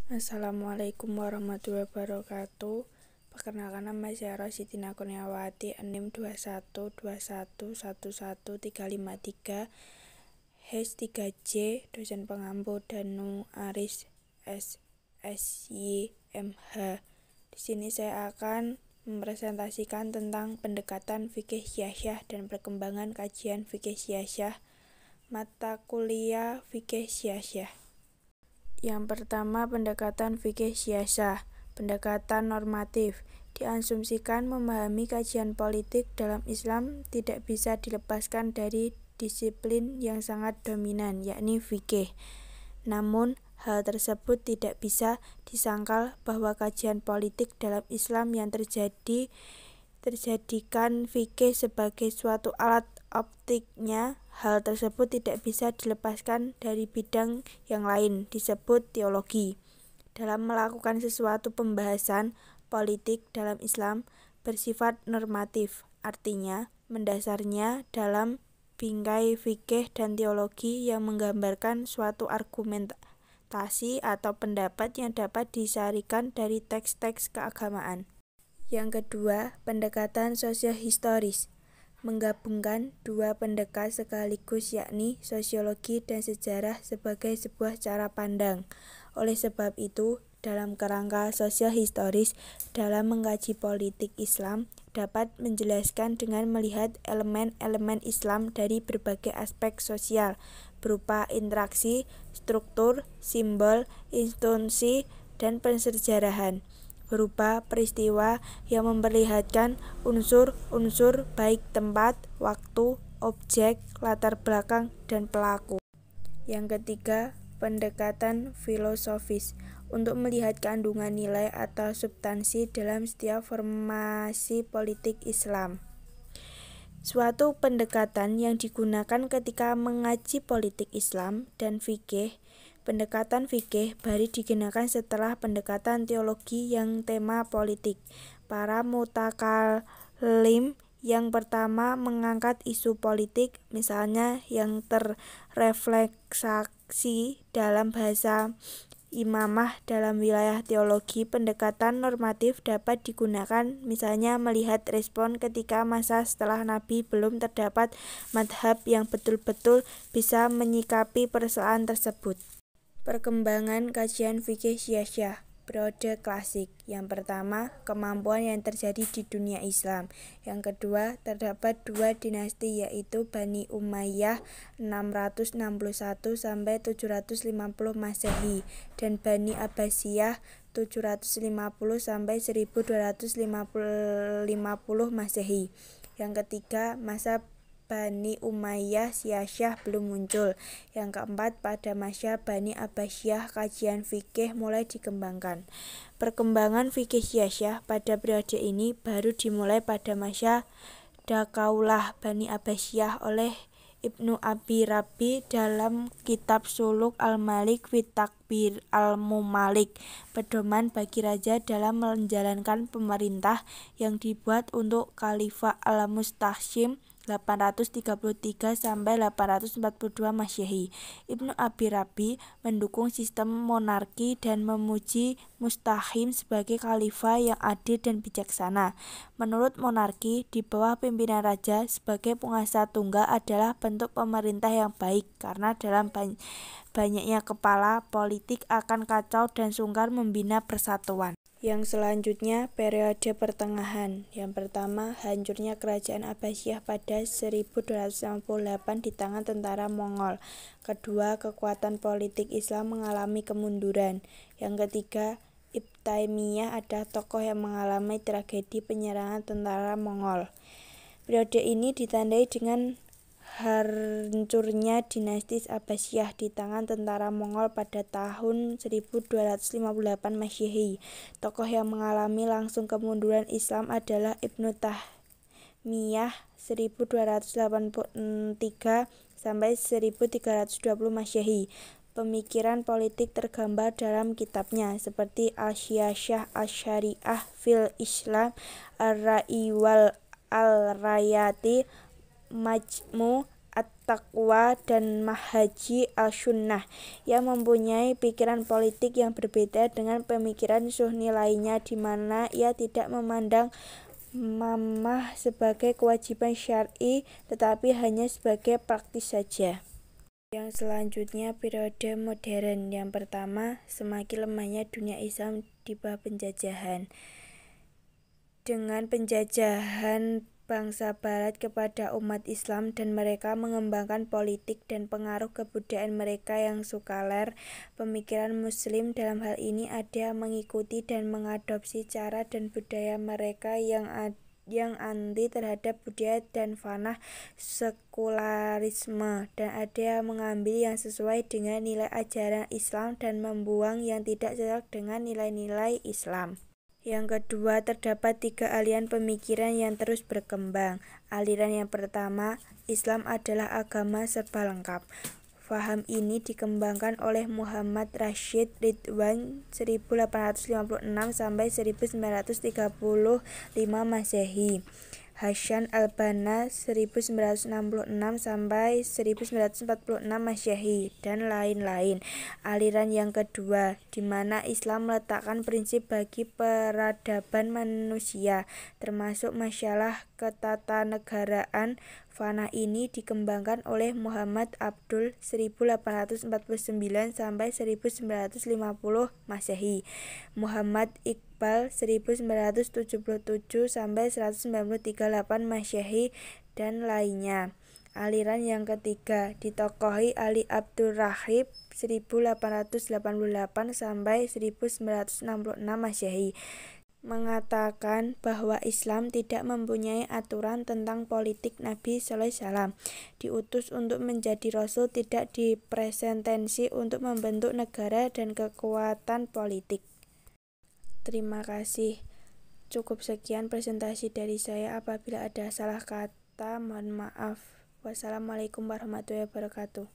Assalamualaikum warahmatullahi wabarakatuh. Perkenalkan, nama saya Rositina Kurniawati, NIM 212111353, H3J, dosen pengampu Danu Aris SSY-MH. Di sini saya akan mempresentasikan tentang pendekatan fikih syiah dan perkembangan kajian fikih syiah, mata kuliah fikih syiah. Yang pertama, pendekatan fikih syiah, pendekatan normatif. Diasumsikan memahami kajian politik dalam Islam tidak bisa dilepaskan dari disiplin yang sangat dominan, yakni fikih. Namun, hal tersebut tidak bisa disangkal bahwa kajian politik dalam Islam yang terjadikan fikih sebagai suatu alat optiknya. Hal tersebut tidak bisa dilepaskan dari bidang yang lain, disebut teologi. Dalam melakukan sesuatu pembahasan politik dalam Islam bersifat normatif, artinya mendasarnya dalam bingkai fikih dan teologi yang menggambarkan suatu argumentasi atau pendapat yang dapat disarikan dari teks-teks keagamaan. Yang kedua, pendekatan sosiohistoris, menggabungkan dua pendekat sekaligus, yakni sosiologi dan sejarah sebagai sebuah cara pandang. Oleh sebab itu, dalam kerangka sosiohistoris dalam mengkaji politik Islam dapat menjelaskan dengan melihat elemen-elemen Islam dari berbagai aspek sosial berupa interaksi, struktur, simbol, institusi, dan pensejarahan, berupa peristiwa yang memperlihatkan unsur-unsur baik tempat, waktu, objek, latar belakang, dan pelaku. Yang ketiga, pendekatan filosofis, untuk melihat kandungan nilai atau substansi dalam setiap formasi politik Islam. Suatu pendekatan yang digunakan ketika mengaji politik Islam dan fikih. Pendekatan fikih baru digunakan setelah pendekatan teologi yang tema politik. Para mutakalim yang pertama mengangkat isu politik, misalnya yang terrefleksasi dalam bahasa imamah dalam wilayah teologi. Pendekatan normatif dapat digunakan misalnya melihat respon ketika masa setelah Nabi belum terdapat madhab yang betul-betul bisa menyikapi persoalan tersebut. Perkembangan kajian fikih syiah, periode klasik. Yang pertama, kemampuan yang terjadi di dunia Islam. Yang kedua, terdapat dua dinasti, yaitu Bani Umayyah 661 sampai 750 Masehi dan Bani Abbasiyah 750 sampai 1250 Masehi. Yang ketiga, masa Bani Umayyah Syiah belum muncul. Yang keempat, pada masa Bani Abbasiyah kajian fikih mulai dikembangkan. Perkembangan fikih Syiah pada periode ini baru dimulai pada masa Dakaulah Bani Abbasiyah oleh Ibnu Abi Rabi dalam kitab Suluk al-Malik fi Takbir al-Mumalik, pedoman bagi raja dalam menjalankan pemerintah, yang dibuat untuk Khalifah al-Mustahsyim 833 sampai 842 Masehi. Ibnu Abi Rabi mendukung sistem monarki dan memuji Mustahim sebagai khalifah yang adil dan bijaksana. Menurut monarki di bawah pimpinan raja sebagai penguasa tunggal adalah bentuk pemerintah yang baik, karena dalam banyaknya kepala politik akan kacau dan sungkar membina persatuan. Yang selanjutnya, periode pertengahan. Yang pertama, hancurnya kerajaan Abbasiyah pada 1258 di tangan tentara Mongol. Kedua, kekuatan politik Islam mengalami kemunduran. Yang ketiga, Ibn Taimiyah adalah tokoh yang mengalami tragedi penyerangan tentara Mongol. Periode ini ditandai dengan hancurnya dinasti Abbasiyah di tangan tentara Mongol pada tahun 1258 Masehi. Tokoh yang mengalami langsung kemunduran Islam adalah Ibnu Taimiyah 1283 sampai 1320 Masehi. Pemikiran politik tergambar dalam kitabnya seperti Al-Syiah Al-Syariah fil Islam, Ar-Ra'i wal Al-Rayati, Majmu' At-Taqwa dan Mahaji Al-Sunnah yang mempunyai pikiran politik yang berbeda dengan pemikiran Sunni lainnya, di mana ia tidak memandang mamah sebagai kewajiban syar'i tetapi hanya sebagai praktis saja. Yang selanjutnya, periode modern. Yang pertama, semakin lemahnya dunia Islam di bawah penjajahan. Dengan penjajahan bangsa Barat kepada umat Islam dan mereka mengembangkan politik dan pengaruh kebudayaan mereka yang sukaler, pemikiran Muslim dalam hal ini ada mengikuti dan mengadopsi cara dan budaya mereka yang anti terhadap budaya dan fana sekularisme, dan ada yang mengambil yang sesuai dengan nilai ajaran Islam dan membuang yang tidak cocok dengan nilai-nilai Islam. Yang kedua, terdapat 3 aliran pemikiran yang terus berkembang. Aliran yang pertama, Islam adalah agama serba lengkap. Faham ini dikembangkan oleh Muhammad Rashid Ridwan 1856 sampai 1935 Masehi, Hasan al-Banna 1966 sampai 1946 Masehi, dan lain-lain. Aliran yang kedua, di mana Islam meletakkan prinsip bagi peradaban manusia, termasuk masalah ketatanegaraan. Fana ini dikembangkan oleh Muhammad Abdul 1849 sampai 1950 Masehi, Muhammad Iqbal 1977 sampai 1998 Masehi, dan lainnya. Aliran yang ketiga ditokohi Ali Abdul Rahib 1888 sampai 1966 Masehi, mengatakan bahwa Islam tidak mempunyai aturan tentang politik. Nabi SAW diutus untuk menjadi Rasul, tidak dipresentasi untuk membentuk negara dan kekuatan politik. Terima kasih. Cukup sekian presentasi dari saya. Apabila ada salah kata, mohon maaf. Wassalamualaikum warahmatullahi wabarakatuh.